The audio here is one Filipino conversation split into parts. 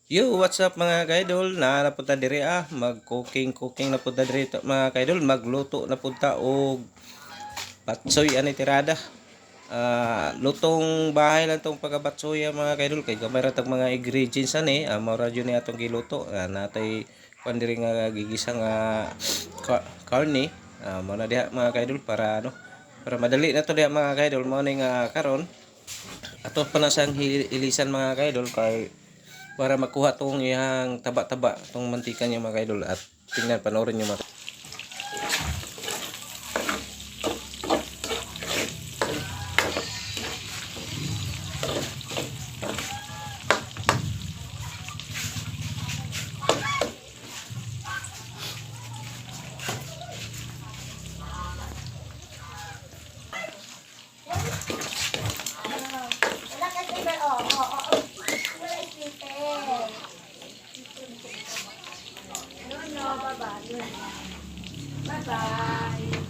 Yo, what's up mga kaidol? Napunta diri mag-cooking na punta diri mga kaidol, magluto na punta og patsoy ani tirada. Lutong bahay lang tong pagkabatsoy mga kaidol kay gamay ra tag mga ingredients ani, mao jud ni atong giluto. Natay kuan diri nga gigisa nga karne. Mao na diha mga kaidol para para madali na to diha mga kaidol. Mao ni nga karon ato pa na sang ilisan mga kaidol kay para makuha tong iyang taba-taba tong mantika niya mga kaidol at tingnan panoorin niyo mga Wala ka slipper. Wala slipper. No, bye-bye. Bye-bye.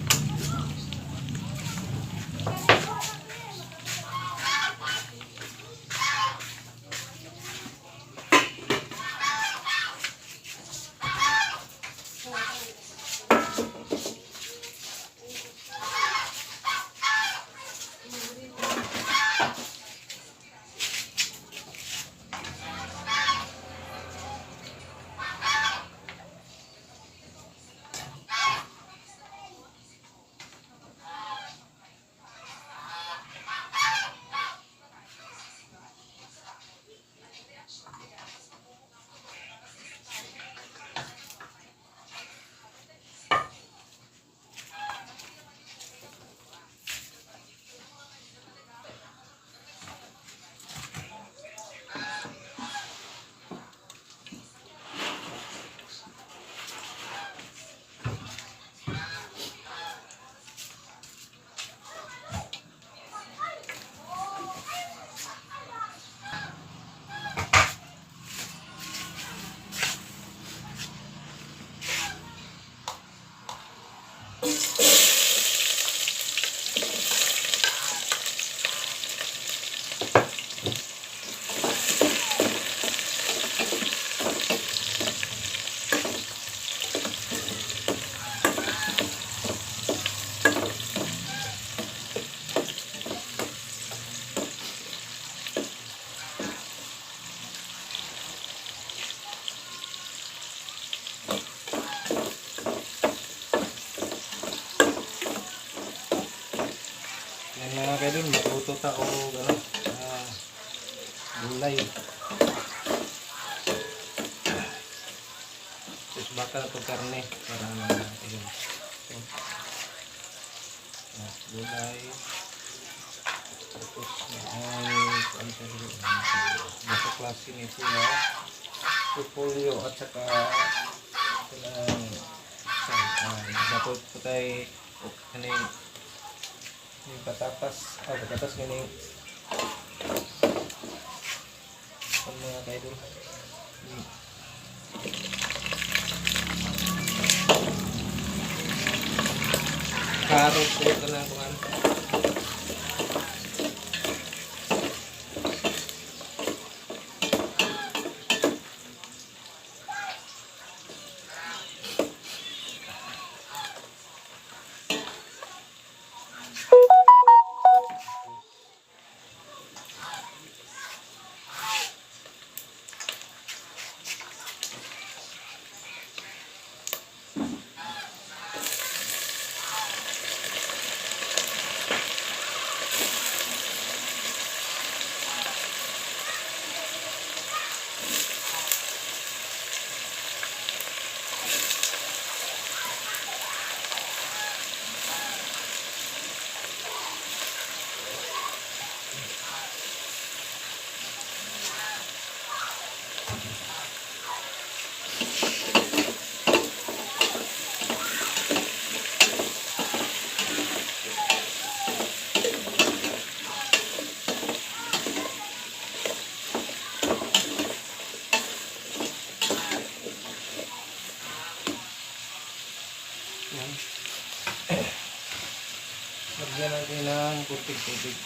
yan mga kaidol, magluto ta og gulay. Tapos baka na itong karne para ayun. Gulay. Tapos ano sa dito? Nasa klase nito na repolyo at saka kanang dapat po tayo kaning patatas kaning mga kaidol. Carrot ko ito na kung ano. Yan. Lagyan natin ng tubig.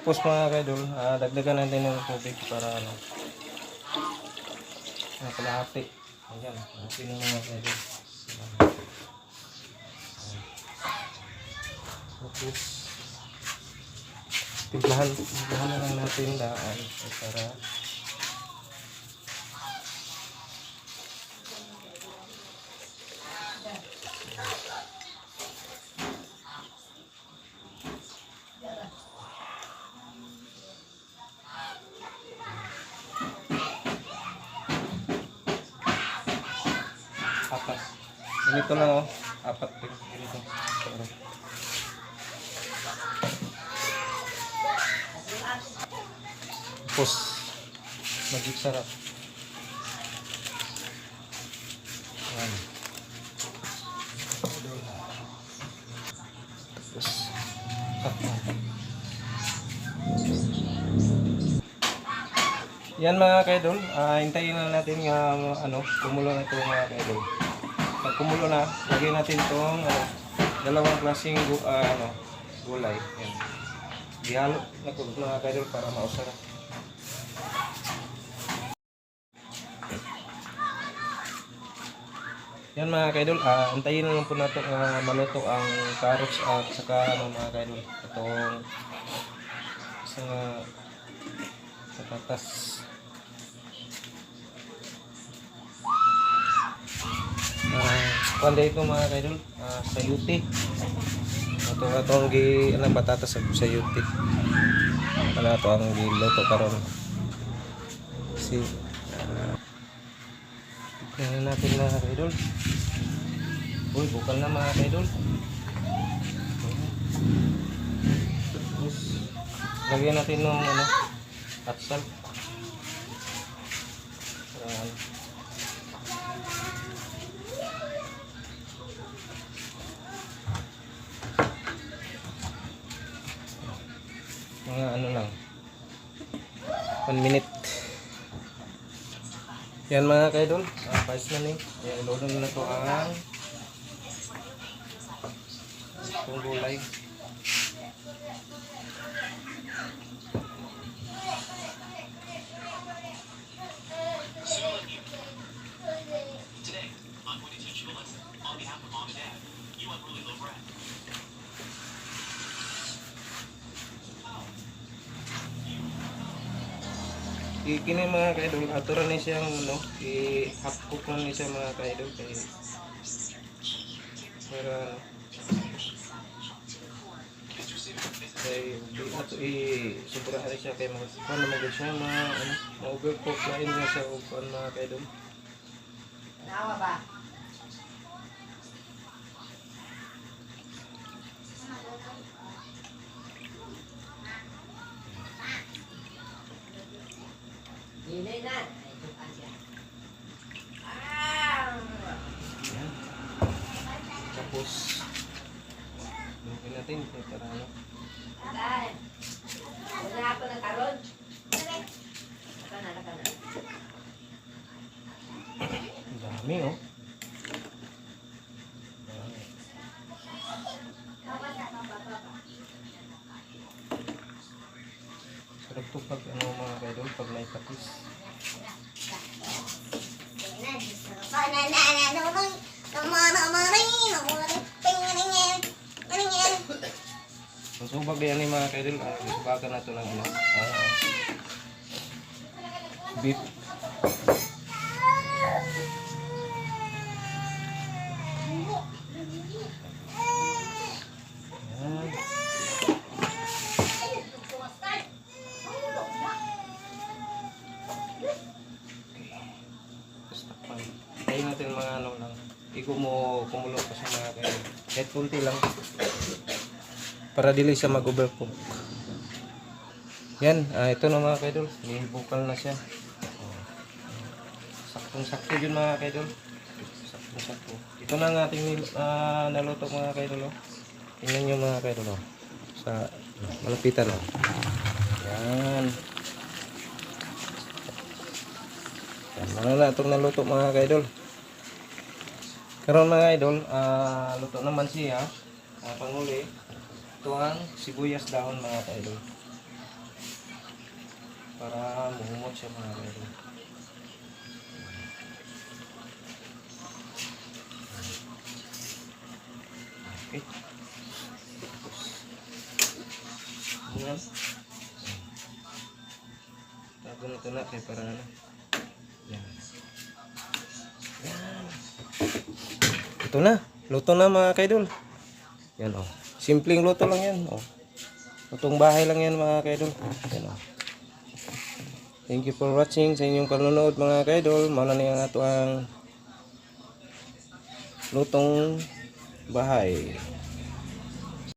Tapos mga kaidol, dagdagan natin ng tubig para ano, kalahati. Ayan, okay na mga kaidol. Tapos, timplahan na lang natin daan para apat. Ganito lang oh, apat din. Ganito. Sorry. Tapos, magiging sarap. Ayan. Tapos, yan mga kaidol, hintayin na natin nga kumulo na ito mga kaidol. Pag kumulo na, lagyan natin itong dalawang klaseng gulay. Yan. Gihalo na ito mga kaidol para mausarap. Yan mga kaidol, antayin na lang po natin maluto ang carrots at saka mga kaidol, itong isang patatas. Kuanda ito mga kaidol, sayuti. Itong patatas sa sayuti. Ito ang giluto karon. Kasi tingnan natin mga kaidol. Uy, bukal na mga kaidol. Tapos, lagyan natin ng hot salt. Mga lang 1 minute. Yan mga kaidol, pais na ni. Yan, ilodo na ito ang itong gulay. Kini mga kaidol, aturan ni siyang i-half cook lang ni siya mga kaidol kay para di ato i-sobrahan siya kay paano magod siya ma-overcook lain nga sa upan mga kaidol. Nawa ba? Ini na. Tapos mungkin natin para Ay. Wala ako na karon. Naka na. dami oh. Sarap to pag mga kaidol, pag may patis. Masubag yan ni mga kaidol, subagan na ito ng beef. Tayo natin mga lang. Kumulo pa sa mga kaidol. Kahit kunti lang. Para dili siya mag-overcook. Yan, ito na mga kaidol. May bukal na siya. Saktong-sakto yun mga kaidol. Saktong-sakto. Ito na ang ating naluto mga kaidol. Tingnan nyo mga kaidol. Sa malapitan. Yan. Ano na itong naluto mga kaidol. Karon mga idol, luto naman siya. Panguli, ito ang sibuyas dahon mga kaidol. para mahumot siya mga kaidol. Okay. Yan. Tago na ito na kaya para ano. Yan. Yan. Ito na. Luto na mga kaidol. Yan o. Simpleng luto lang yan. O. Lutong bahay lang yan mga kaidol. Yan o. Thank you for watching sa inyong panonood mga kaidol. Mauna na yung ato ang lutong bahay.